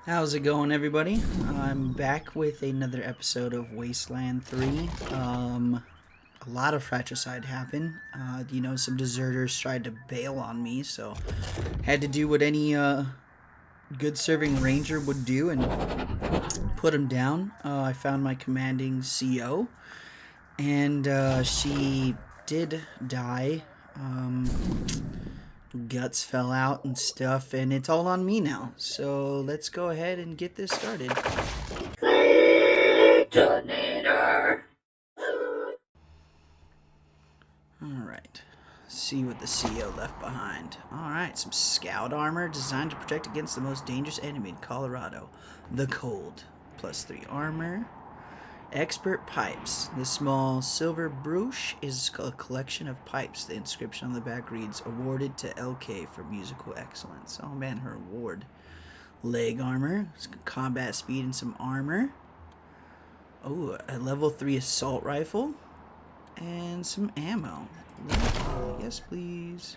How's it going, everybody? I'm back with another episode of Wasteland 3. A lot of fratricide happened. Some deserters tried to bail on me, so had to do what any good serving ranger would do and put them down. I found my commanding CO, and she did die. Guts fell out and stuff, and it's all on me now. So let's go ahead and get this started. Alright, see what the CO left behind. Alright, some scout armor designed to protect against the most dangerous enemy in Colorado, the cold. +3 armor. Expert pipes. This small silver brooch is a collection of pipes. The inscription on the back reads, awarded to LK for musical excellence. Oh man, her award. Leg armor, combat speed and some armor. Oh, a level 3 assault rifle. And some ammo. Yes, please.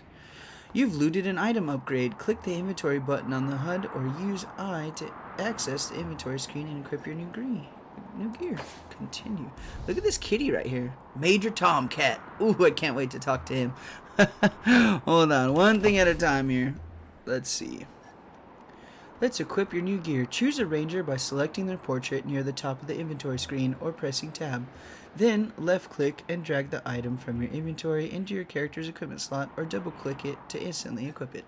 You've looted an item upgrade. Click the inventory button on the HUD or use I to access the inventory screen and equip your new gear. Continue. Look at this kitty right here. Major Tomcat. Ooh, I can't wait to talk to him. Hold on. One thing at a time here. Let's see. Let's equip your new gear. Choose a ranger by selecting their portrait near the top of the inventory screen or pressing tab. Then left click and drag the item from your inventory into your character's equipment slot or double click it to instantly equip it.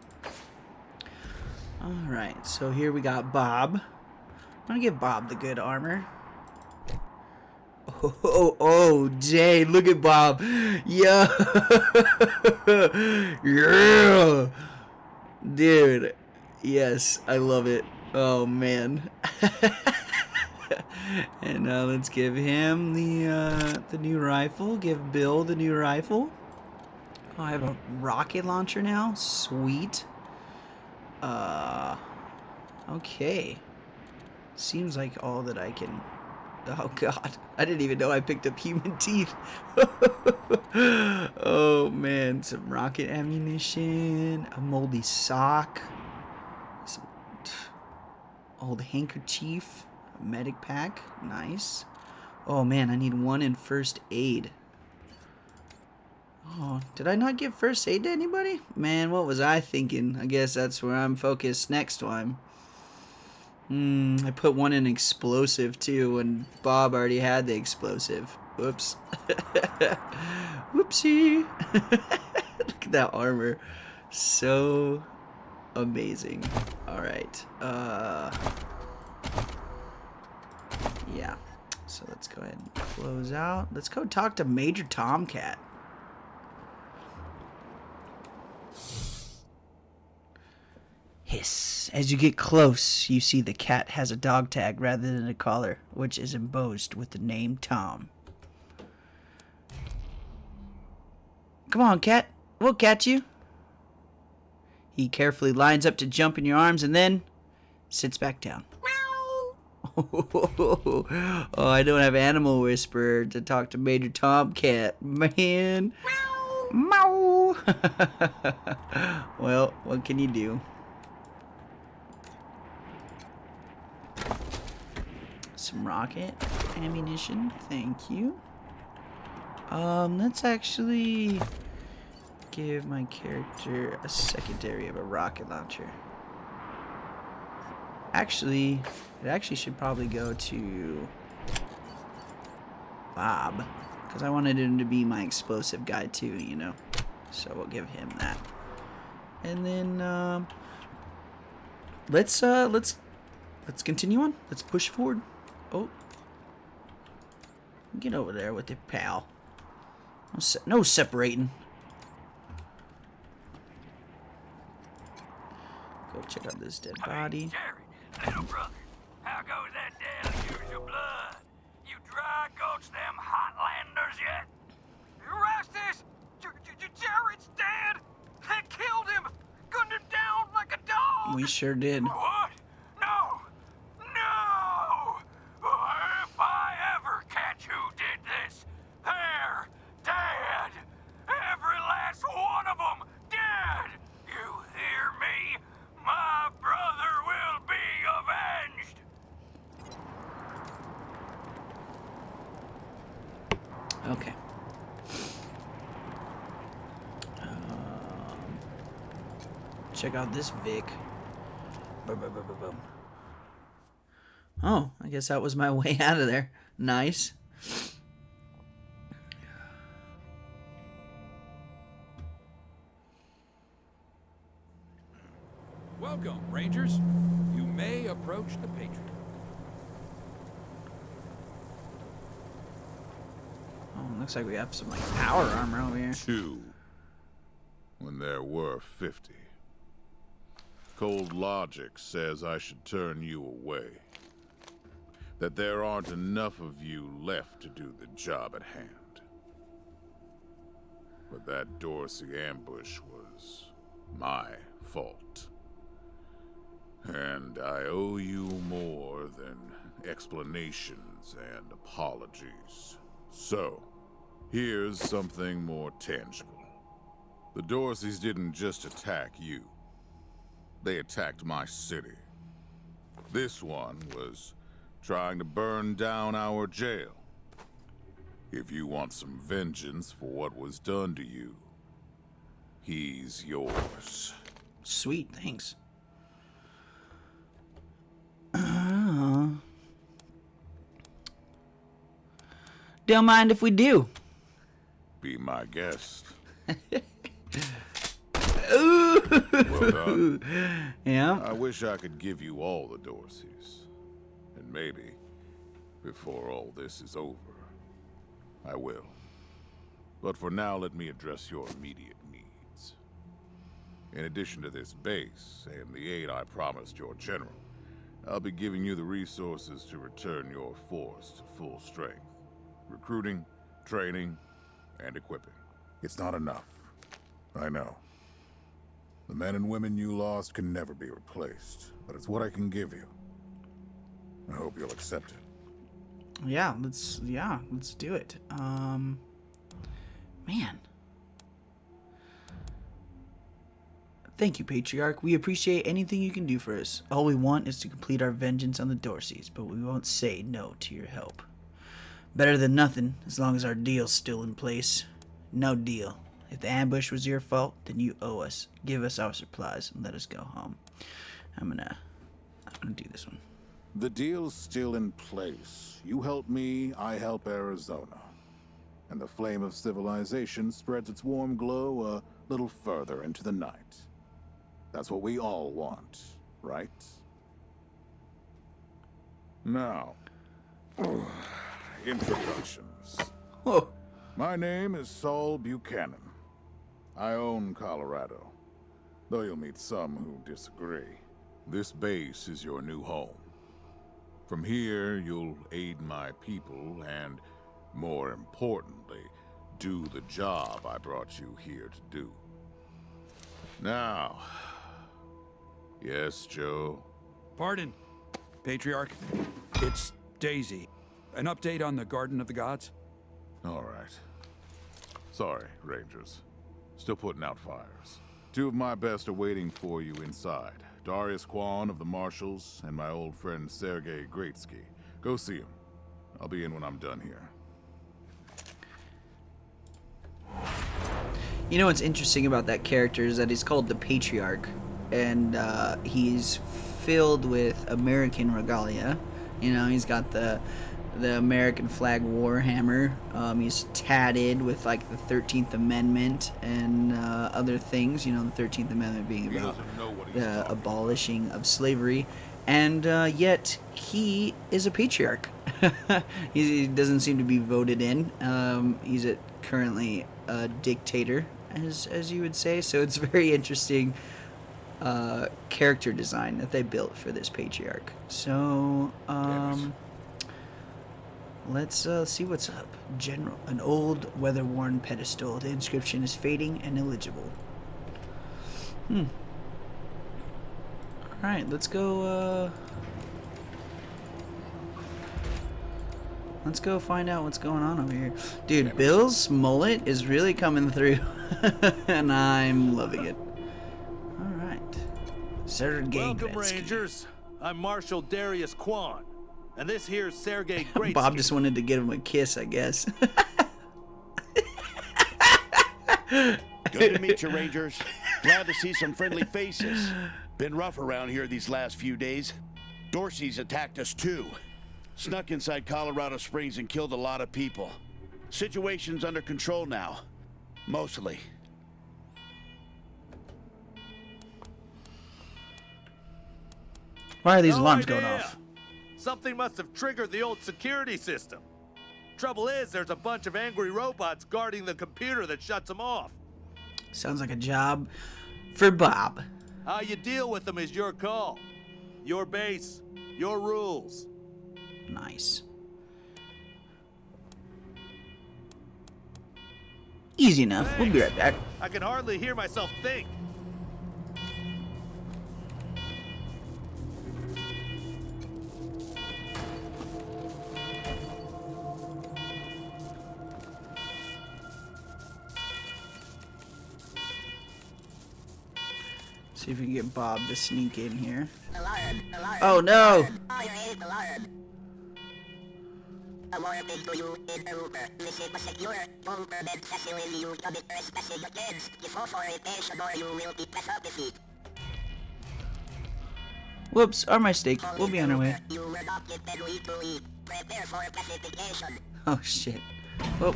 Alright, so here we got Bob. I'm gonna give Bob the good armor. Oh, Jay, look at Bob. Yeah. Yeah. Dude. Yes, I love it. Oh, man. And now let's give him the new rifle. Give Bill the new rifle. Oh, I have a rocket launcher now. Sweet. Okay. Seems like all that I can... Oh, God. I didn't even know I picked up human teeth. Oh, man. Some rocket ammunition. A moldy sock. Some old handkerchief. A medic pack. Nice. Oh, man. I need one in first aid. Oh, did I not give first aid to anybody? Man, what was I thinking? I guess that's where I'm focused next time. I put one in explosive too, and Bob already had the explosive. Whoops. Whoopsie. Look at that armor. So amazing. Alright. Yeah. So let's go ahead and close out. Let's go talk to Major Tomcat. Hiss. As you get close, you see the cat has a dog tag rather than a collar, which is embossed with the name Tom. Come on, cat. We'll catch you. He carefully lines up to jump in your arms and then sits back down. Oh, I don't have Animal Whisperer to talk to Major Tomcat. Man. Meow. Well, what can you do? Some rocket ammunition, thank you. Let's actually give my character a secondary of a rocket launcher. Actually, it actually should probably go to Bob, because I wanted him to be my explosive guy too, you know. So we'll give him that. And then let's continue on. Let's push forward. Oh. Get over there with your pal. No separating. Go check out this dead body. Hey, little brother, how goes that dead unusual blood? You dry gulch them Hotlanders yet? You Rastus! Jared's dead! They killed him! Gunned him down like a dog! We sure did. What? No! No! If I ever catch who did this, they're dead! Every last one of them dead! You hear me? My brother will be avenged! Okay. Check out this Vic. Boom, boom, boom, boom, boom. Oh, I guess that was my way out of there. Nice. Welcome, Rangers. You may approach the Patriot. Oh, looks like we have some like power armor over here. 2. When there were 50. Cold logic says I should turn you away. That there aren't enough of you left to do the job at hand. But that Dorsey ambush was my fault. And I owe you more than explanations and apologies. So, here's something more tangible. The Dorseys didn't just attack you. They attacked my city. This one was trying to burn down our jail. If you want some vengeance for what was done to you, he's yours. Sweet, thanks. Don't mind if we do. Be my guest. Ooh. Well done. Yeah. I wish I could give you all the Dorseys. And maybe, before all this is over, I will. But for now, let me address your immediate needs. In addition to this base and the aid I promised your general, I'll be giving you the resources to return your force to full strength. Recruiting, training, and equipping. It's not enough. I know. The men and women you lost can never be replaced, but it's what I can give you. I hope you'll accept it. Yeah, let's do it. Man. Thank you, Patriarch. We appreciate anything you can do for us. All we want is to complete our vengeance on the Dorseys, but we won't say no to your help. Better than nothing, as long as our deal's still in place. No deal. If the ambush was your fault, then you owe us. Give us our supplies and let us go home. I'm gonna do this one. The deal's still in place. You help me, I help Arizona. And the flame of civilization spreads its warm glow a little further into the night. That's what we all want, right? Now, introductions. Whoa. My name is Saul Buchanan. I own Colorado, though you'll meet some who disagree. This base is your new home. From here, you'll aid my people and, more importantly, do the job I brought you here to do. Now, yes, Joe? Pardon, Patriarch. It's Daisy. An update on the Garden of the Gods? All right. Sorry, Rangers. Still putting out fires. 2 of my best are waiting for you inside. Darius Kwan of the Marshals and my old friend Sergei Greatsky. Go see him. I'll be in when I'm done here. You know what's interesting about that character is that he's called the Patriarch, and he's filled with American regalia. You know, he's got the American flag warhammer. He's tatted with like the 13th Amendment and other things. You know, the 13th Amendment being about the abolishing of slavery. And yet he is a patriarch. He doesn't seem to be voted in. He's currently a dictator, as you would say. So it's very interesting character design that they built for this patriarch. So let's see what's up. General, an old weather-worn pedestal. The inscription is fading and illegible. Alright, let's go find out what's going on over here. Dude, Bill's mullet is really coming through. And I'm loving it. Alright. Sergei Welcome, Gretzky. Rangers. I'm Marshal Darius Kwan, and this here's Sergei Greatsky. Bob just wanted to give him a kiss, I guess. Good to meet you, Rangers. Glad to see some friendly faces. Been rough around here these last few days. Dorsey's attacked us too. Snuck inside Colorado Springs and killed a lot of people. Situation's under control now. Mostly. Why are these No alarms idea. going off? Something must have triggered the old security system. Trouble is, there's a bunch of angry robots guarding the computer that shuts them off. Sounds like a job for Bob. How you deal with them is your call. Your base, your rules. Nice. Easy enough. We'll be right back. I can hardly hear myself think. See if we can get Bob to sneak in here. Alarm, alarm, Oh no! fire alarm. A warning to you in Aruba. Visit a secure bunker-bed facility. You commit trespassing against deforestation or you will be defeated. Whoops, our mistake. We'll be on our way. You were not given week to week. Prepare for pacification. Oh shit. Well,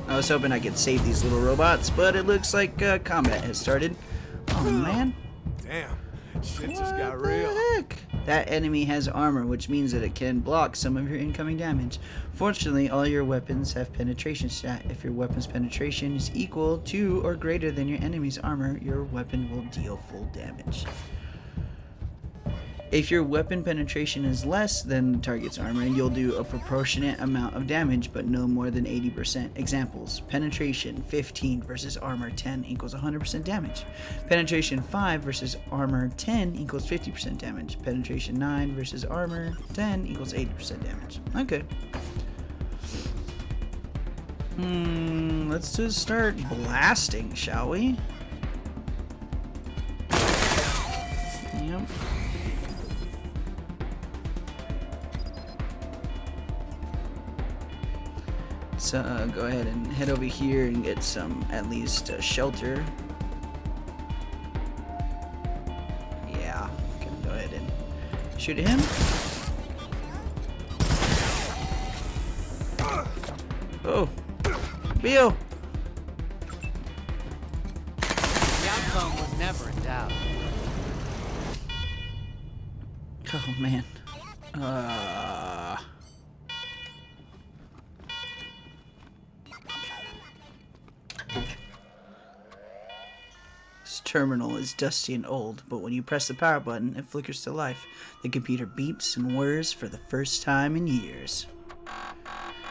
I was hoping I could save these little robots, but it looks like combat has started. Oh man. Damn, shit just What got the real. heck? That enemy has armor, which means that it can block some of your incoming damage. Fortunately, all your weapons have penetration stat. If your weapon's penetration is equal to or greater than your enemy's armor, your weapon will deal full damage. If your weapon penetration is less than the target's armor, you'll do a proportionate amount of damage, but no more than 80%. Examples: penetration 15 versus armor 10 equals 100% damage. Penetration 5 versus armor 10 equals 50% damage. Penetration 9 versus armor 10 equals 80% damage. Okay. Let's just start blasting, shall we? Yep. Let's go ahead and head over here and get some, at least, shelter. Yeah, can go ahead and shoot at him. Oh, Bill! The outcome was never in doubt. Oh man. This terminal is dusty and old, but when you press the power button, it flickers to life. The computer beeps and whirs for the first time in years.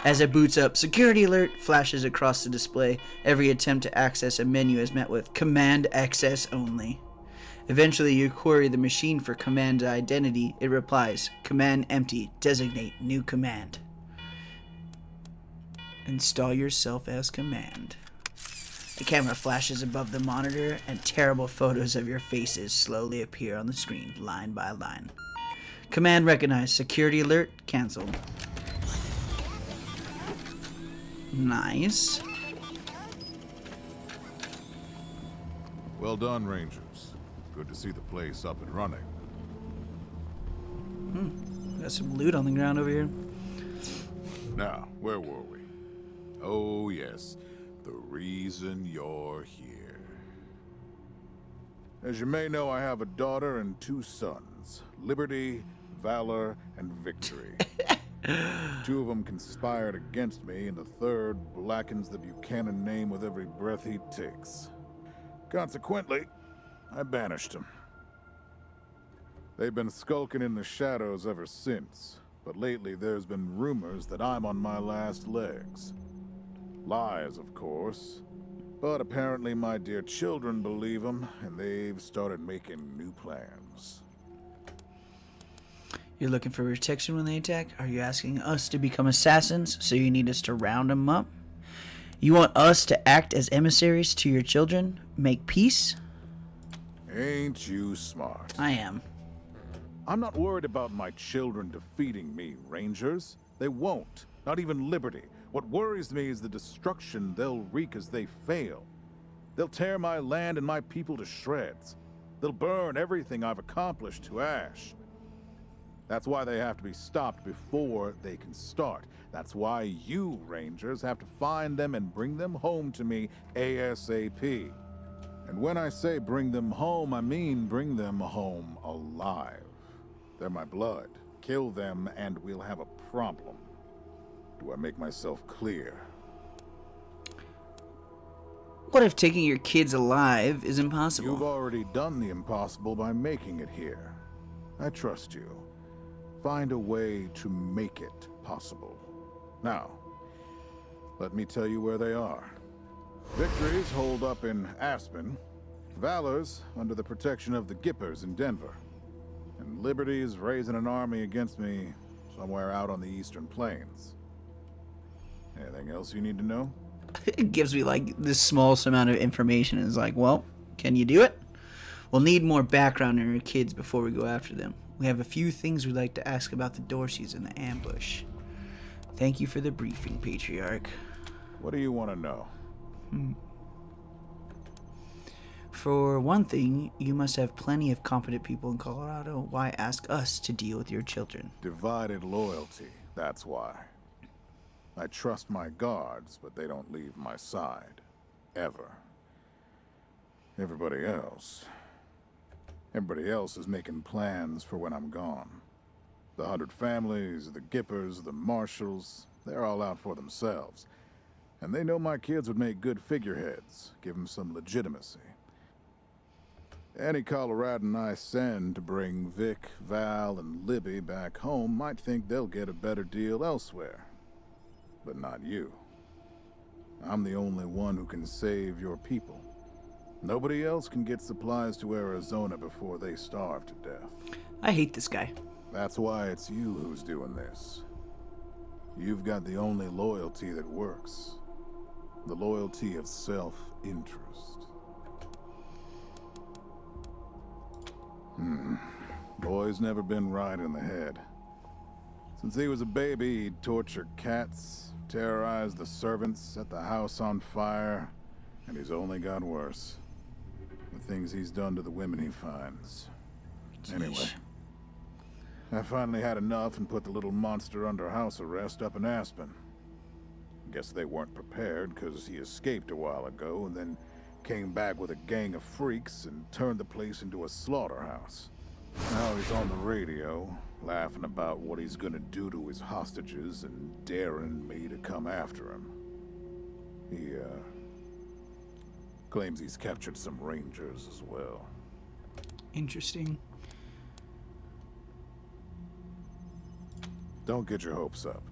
As it boots up, security alert flashes across the display. Every attempt to access a menu is met with command access only. Eventually, you query the machine for command identity. It replies, command empty, designate new command. Install yourself as command. The camera flashes above the monitor, and terrible photos of your faces slowly appear on the screen, line by line. Command recognized. Security alert canceled. Nice. Well done, Rangers. Good to see the place up and running. Got some loot on the ground over here. Now, where were we? Oh, yes. The reason you're here. As you may know, I have a daughter and 2 sons. Liberty, Valor, and Victory. 2 of them conspired against me, and the 3rd blackens the Buchanan name with every breath he takes. Consequently, I banished him. They've been skulking in the shadows ever since, but lately there's been rumors that I'm on my last legs. Lies, of course, but apparently my dear children believe them, and they've started making new plans. You're looking for protection when they attack? Are you asking us to become assassins, so you need us to round them up? You want us to act as emissaries to your children? Make peace? Ain't you smart? I am. I'm not worried about my children defeating me, Rangers. They won't. Not even Liberty. What worries me is the destruction they'll wreak as they fail. They'll tear my land and my people to shreds. They'll burn everything I've accomplished to ash. That's why they have to be stopped before they can start. That's why you, Rangers, have to find them and bring them home to me ASAP. And when I say bring them home, I mean bring them home alive. They're my blood. Kill them and we'll have a problem. Do I make myself clear? What if taking your kids alive is impossible? You've already done the impossible by making it here. I trust you. Find a way to make it possible. Now, let me tell you where they are. Victory's holed up in Aspen. Valor's under the protection of the Gippers in Denver. And Liberty's raising an army against me somewhere out on the Eastern Plains. Anything else you need to know? It gives me like this smallest amount of information. It's like, well, can you do it? We'll need more background on your kids before we go after them. We have a few things we'd like to ask about the Dorseys in the ambush. Thank you for the briefing, Patriarch. What do you want to know? For one thing, you must have plenty of competent people in Colorado. Why ask us to deal with your children? Divided loyalty, that's why. I trust my guards, but they don't leave my side. Ever. Everybody else is making plans for when I'm gone. The 100 families, the Gippers, the Marshals, they're all out for themselves. And they know my kids would make good figureheads, give them some legitimacy. Any Coloradan I send to bring Vic, Val, and Libby back home might think they'll get a better deal elsewhere. But not you. I'm the only one who can save your people. Nobody else can get supplies to Arizona before they starve to death. I hate this guy. That's why it's you who's doing this. You've got the only loyalty that works. The loyalty of self-interest. Boy's never been right in the head. Since he was a baby, he'd torture cats, terrorize the servants, set the house on fire, and he's only got worse. The things he's done to the women he finds. Anyway, I finally had enough and put the little monster under house arrest up in Aspen. Guess they weren't prepared because he escaped a while ago and then came back with a gang of freaks and turned the place into a slaughterhouse. Now he's on the radio, laughing about what he's gonna do to his hostages and daring me to come after him. He, claims he's captured some Rangers as well. Interesting. Don't get your hopes up.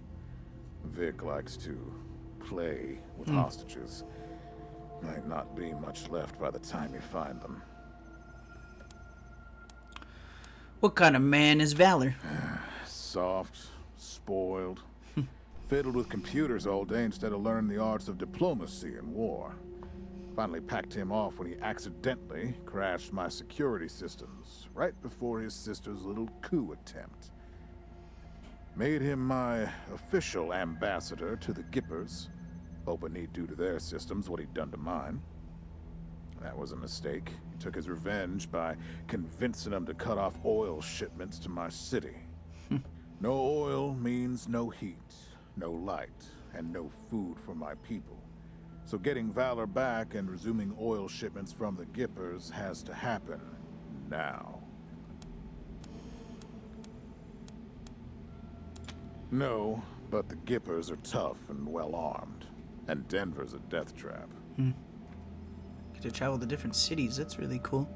Vic likes to play with hostages. Might not be much left by the time you find them. What kind of man is Valor? Soft, spoiled, fiddled with computers all day instead of learning the arts of diplomacy and war. Finally packed him off when he accidentally crashed my security systems right before his sister's little coup attempt. Made him my official ambassador to the Gippers, hoping he'd do to their systems what he'd done to mine. That was a mistake. He took his revenge by convincing them to cut off oil shipments to my city. No oil means no heat, no light, and no food for my people. So getting Valor back and resuming oil shipments from the Gippers has to happen now. No, but the Gippers are tough and well-armed, and Denver's a death trap. Get to travel to different cities. That's really cool.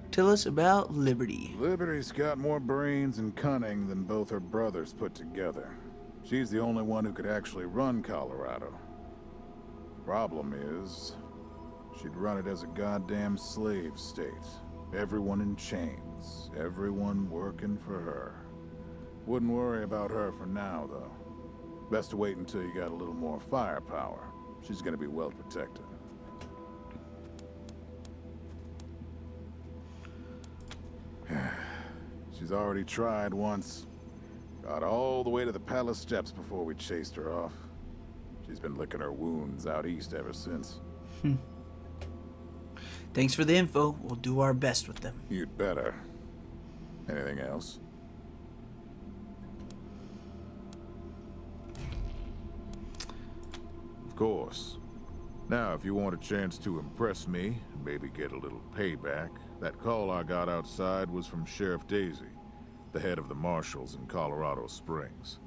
Tell us about Liberty. Liberty's got more brains and cunning than both her brothers put together. She's the only one who could actually run Colorado. Problem is, she'd run it as a goddamn slave state. Everyone in chains, everyone working for her. Wouldn't worry about her for now, though. Best to wait until you got a little more firepower. She's gonna be well protected. She's already tried once. Got all the way to the palace steps before we chased her off. She's been licking her wounds out east ever since. Thanks for the info. We'll do our best with them. You'd better. Anything else? Of course. Now, if you want a chance to impress me, maybe get a little payback, that call I got outside was from Sheriff Daisy, the head of the marshals in Colorado Springs.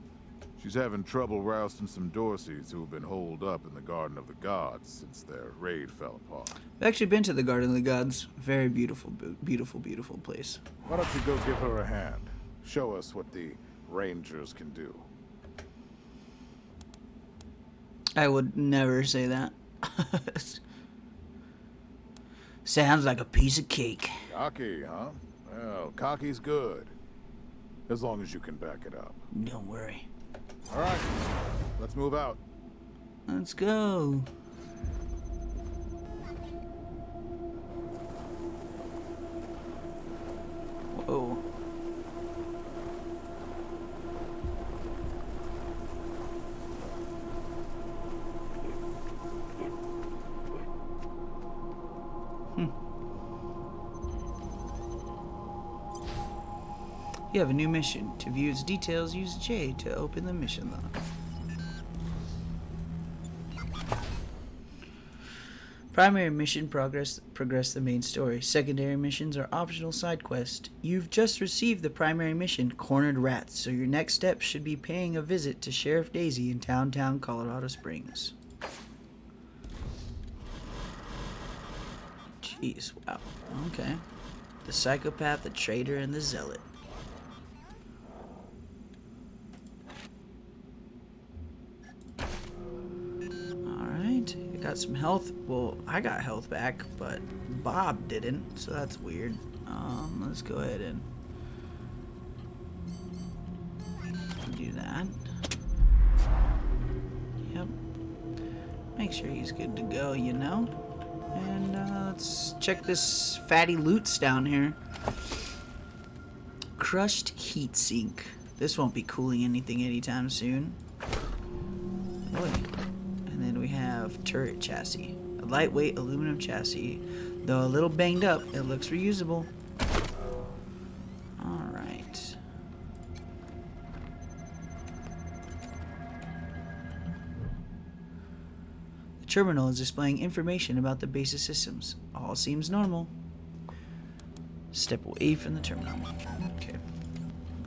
She's having trouble rousting some Dorseys who have been holed up in the Garden of the Gods since their raid fell apart. I've actually been to the Garden of the Gods. Very beautiful, beautiful, beautiful place. Why don't you go give her a hand? Show us what the Rangers can do. I would never say that. Sounds like a piece of cake. Cocky, huh? Well, cocky's good. As long as you can back it up. Don't worry. All right, let's move out. Let's go. Whoa. You have a new mission. To view its details, use J to open the mission log. Primary mission progress the main story. Secondary missions are optional side quests. You've just received the primary mission, Cornered Rats, so your next step should be paying a visit to Sheriff Daisy in downtown Colorado Springs. Jeez, wow. Okay. The psychopath, the traitor, and the zealot. Got some health. Well, I got health back, but Bob didn't, so that's weird. Let's go ahead and do that. Yep. Make sure he's good to go, you know. And let's check this fatty loots down here. Crushed heat sink. This won't be cooling anything anytime soon. Boy. And then we have turret chassis, a lightweight aluminum chassis. Though a little banged up, it looks reusable. Alright. The terminal is displaying information about the base's systems. All seems normal. Step away from the terminal. Okay.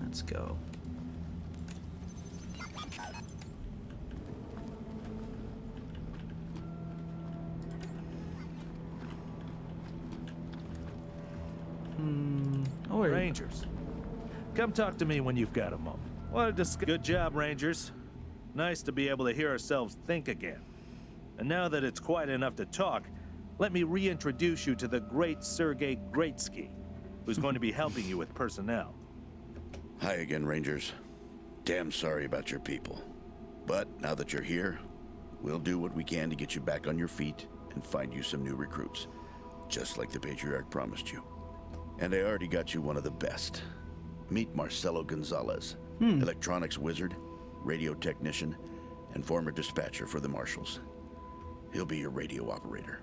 Let's go. Rangers, come talk to me when you've got a moment. Want to discuss? Good job, Rangers. Nice to be able to hear ourselves think again. And now that it's quiet enough to talk, let me reintroduce you to the great Sergei Greatsky, who's going to be helping you with personnel. Hi again, Rangers. Damn sorry about your people. But now that you're here, we'll do what we can to get you back on your feet and find you some new recruits, just like the Patriarch promised you. And I already got you one of the best. Meet Marcelo Gonzalez, electronics wizard, radio technician, and former dispatcher for the Marshals. He'll be your radio operator.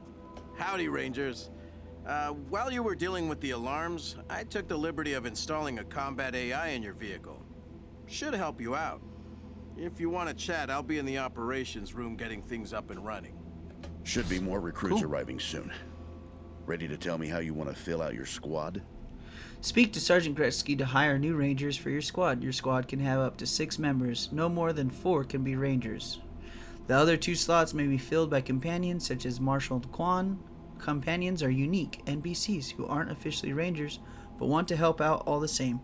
Howdy, Rangers. While you were dealing with the alarms, I took the liberty of installing a combat AI in your vehicle. Should help you out. If you want to chat, I'll be in the operations room getting things up and running. Should be more recruits arriving soon. Ready to tell me how you want to fill out your squad? Speak to Sergeant Gretzky to hire new Rangers for your squad. Your squad can have up to 6 members. No more than 4 can be Rangers. The other 2 slots may be filled by companions such as Marshal Quan. Companions are unique NPCs who aren't officially Rangers, but want to help out all the same.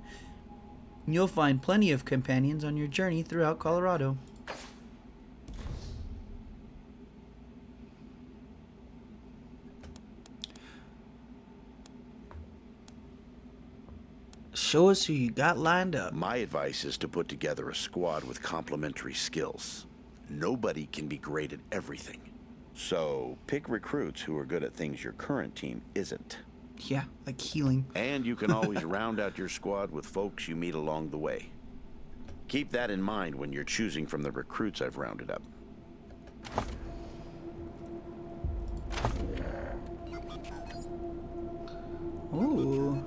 You'll find plenty of companions on your journey throughout Colorado. Show us who you got lined up. My advice is to put together a squad with complementary skills. Nobody can be great at everything. So pick recruits who are good at things your current team isn't. Yeah, like healing. And you can always round out your squad with folks you meet along the way. Keep that in mind when you're choosing from the recruits I've rounded up. Ooh.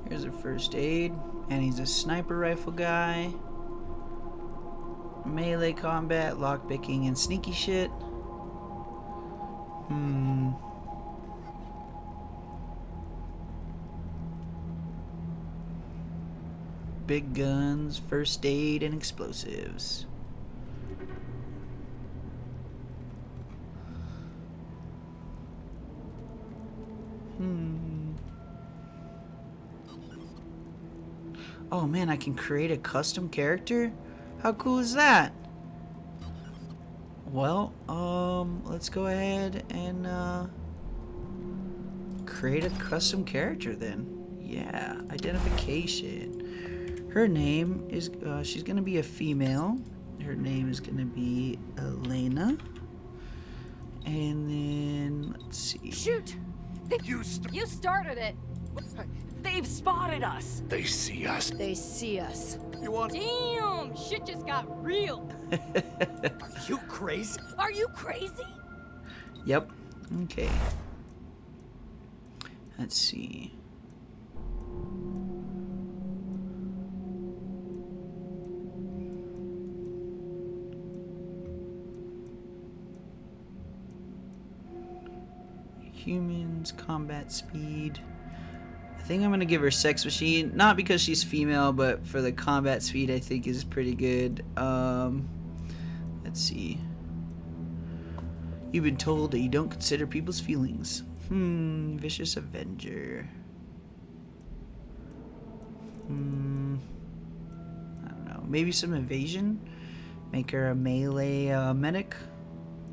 Here's a first aid. And he's a sniper rifle guy. Melee combat, lockpicking, and sneaky shit. Big guns, first aid, and explosives. Oh man, I can create a custom character? How cool is that? Well, let's go ahead and create a custom character then. Yeah, identification. Her name is, she's gonna be a female. Her name is gonna be Elena. And then, let's see. Shoot! You started it! They've spotted us! They see us. They see us. You want? Damn! Shit just got real! Are you crazy? Are you crazy? Yep. Okay. Let's see. Humans, combat speed. I think I'm gonna give her sex machine, not because she's female, but for the combat speed I think is pretty good. Let's see. You've been told that you don't consider people's feelings. Vicious Avenger. I don't know. Maybe some evasion? Make her a melee medic?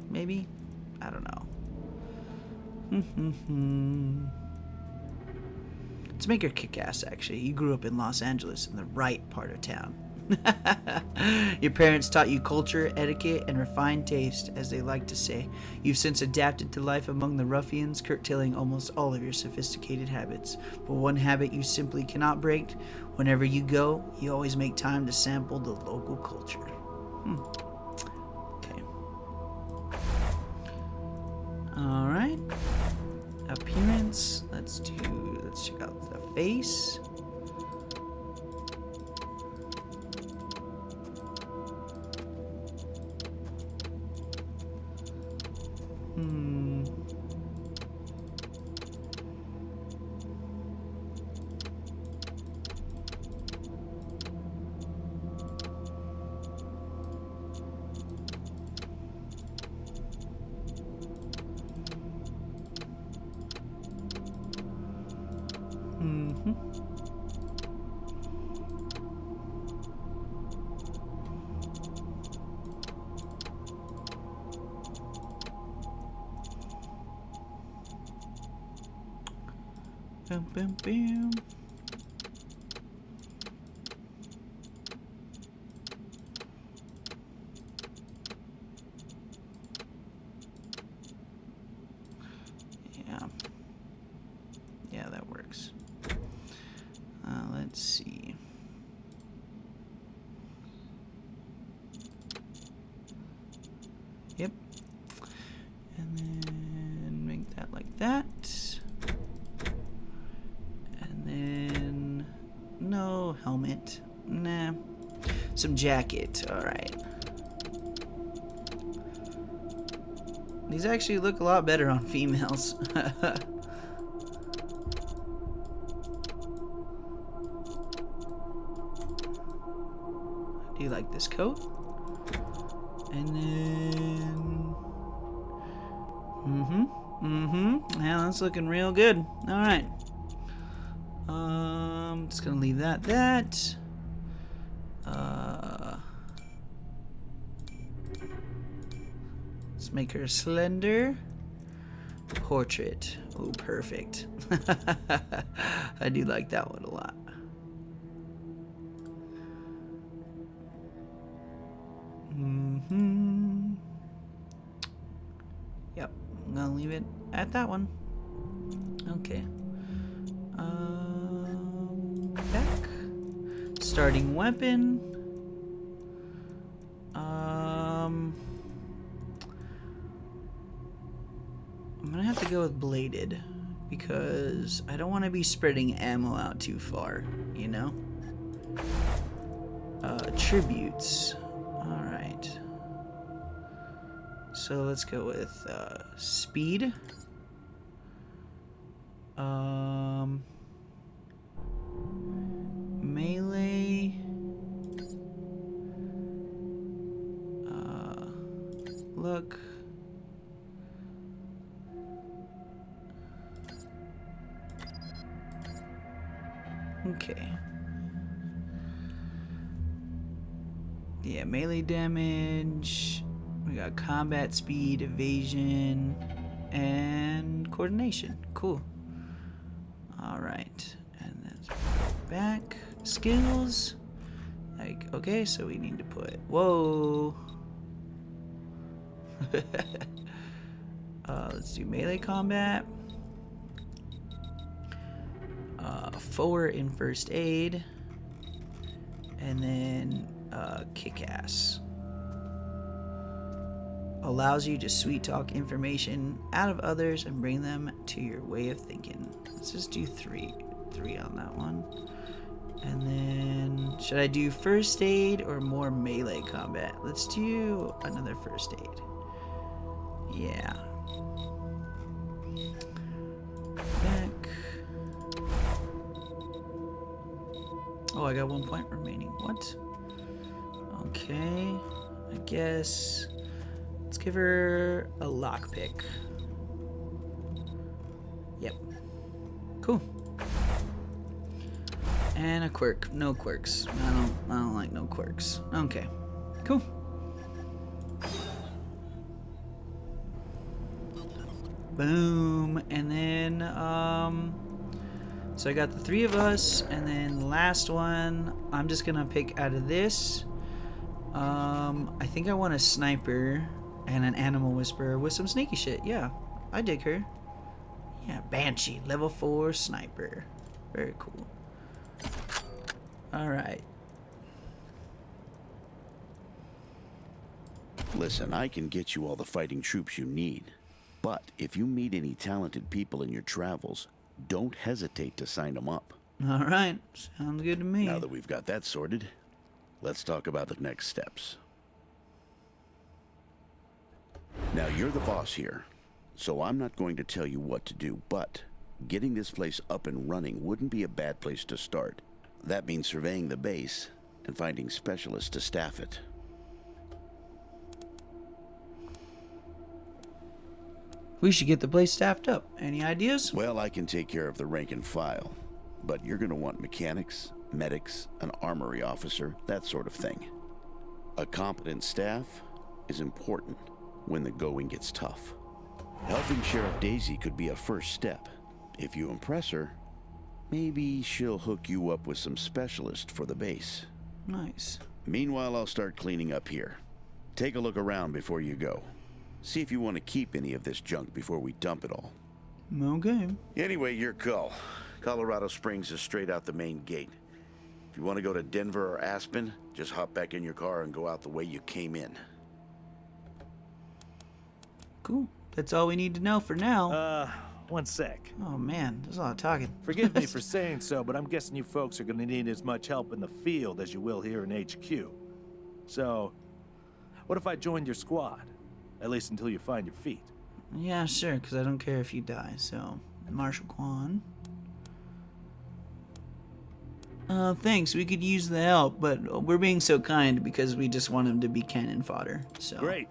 Maybe? I don't know. Let's make her kick-ass, actually. You grew up in Los Angeles, in the right part of town. Your parents taught you culture, etiquette, and refined taste, as they like to say. You've since adapted to life among the ruffians, curtailing almost all of your sophisticated habits. But one habit you simply cannot break. Whenever you go, you always make time to sample the local culture. Okay. Alright. Appearance. Let's check out the face. Boom, boom, boom. Yeah, that works. Let's see. Yep. And then make that like that. And then no helmet. Nah. Some jacket. Alright. These actually look a lot better on females. Do you like this coat? And then... Yeah, that's looking real good. Alright. Just gonna leave that. Let's make her slender. Portrait. Oh, perfect. I do like that one a lot. Yep, I'm gonna leave it at that one. Okay. Back. Starting weapon. with bladed because I don't want to be spreading ammo out too far, you know? Tributes. Alright. So let's go with speed. Melee. Look. Okay. Yeah, melee damage. We got combat speed, evasion, and coordination. Cool. Alright. And then back. Skills. Like, okay, so we need to put. Whoa. Let's do melee combat. Forward in first aid. And then kick-ass. Allows you to sweet talk information out of others and bring them to your way of thinking. Let's just do three on that one. And then should I do first aid or more melee combat? Let's do another first aid. Yeah. Back. Oh, I got 1 point remaining. What? Okay. I guess let's give her a lockpick. Yep. Cool. And a quirk. No quirks. I don't like no quirks. Okay. Cool. Boom. And then so I got the 3 of us, and then the last one I'm just gonna pick out of this. I think I want a sniper and an animal whisperer with some sneaky shit. Yeah, I dig her. Yeah, Banshee, level 4 sniper. Very cool. Alright. Listen, I can get you all the fighting troops you need. But if you meet any talented people in your travels, don't hesitate to sign them up. Alright, sounds good to me. Now that we've got that sorted, let's talk about the next steps. Now, you're the boss here, so I'm not going to tell you what to do, but getting this place up and running wouldn't be a bad place to start. That means surveying the base and finding specialists to staff it. We should get the place staffed up. Any ideas? Well, I can take care of the rank and file, but you're going to want mechanics, medics, an armory officer, that sort of thing. A competent staff is important when the going gets tough. Helping Sheriff Daisy could be a first step. If you impress her, maybe she'll hook you up with some specialists for the base. Nice. Meanwhile, I'll start cleaning up here. Take a look around before you go. See if you want to keep any of this junk before we dump it all. Okay. Anyway, your call. Colorado Springs is straight out the main gate. If you want to go to Denver or Aspen, just hop back in your car and go out the way you came in. Cool. That's all we need to know for now. 1 sec. Oh man, there's a lot of talking. Forgive me for saying so, but I'm guessing you folks are gonna need as much help in the field as you will here in HQ. So, what if I joined your squad? At least until you find your feet. Yeah, sure, because I don't care if you die, so... Marshal Quan. Thanks, we could use the help, but we're being so kind because we just want him to be cannon fodder, so... Great.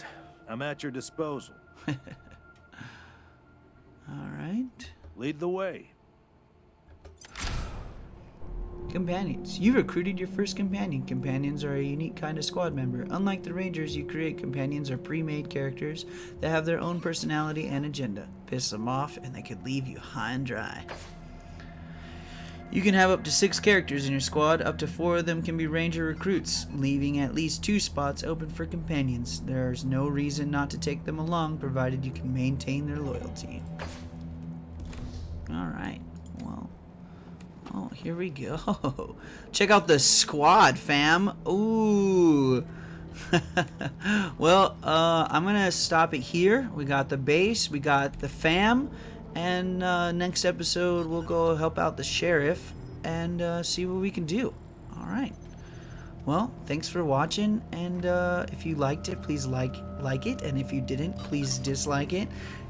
I'm at your disposal. Alright. Lead the way. Companions. You recruited your first companion. Companions are a unique kind of squad member. Unlike the Rangers you create, companions are pre-made characters that have their own personality and agenda. Piss them off and they could leave you high and dry. You can have up to 6 characters in your squad. Up to 4 of them can be Ranger recruits, leaving at least 2 spots open for companions. There's no reason not to take them along, provided you can maintain their loyalty. Alright, well... Oh, here we go. Check out the squad, fam. Ooh. Well, I'm gonna stop it here. We got the base, we got the fam, And next episode, we'll go help out the sheriff and see what we can do. All right. Well, thanks for watching, and if you liked it, please like it, and if you didn't, please dislike it,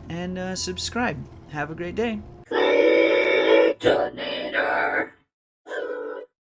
and subscribe. Have a great day. Claytonator.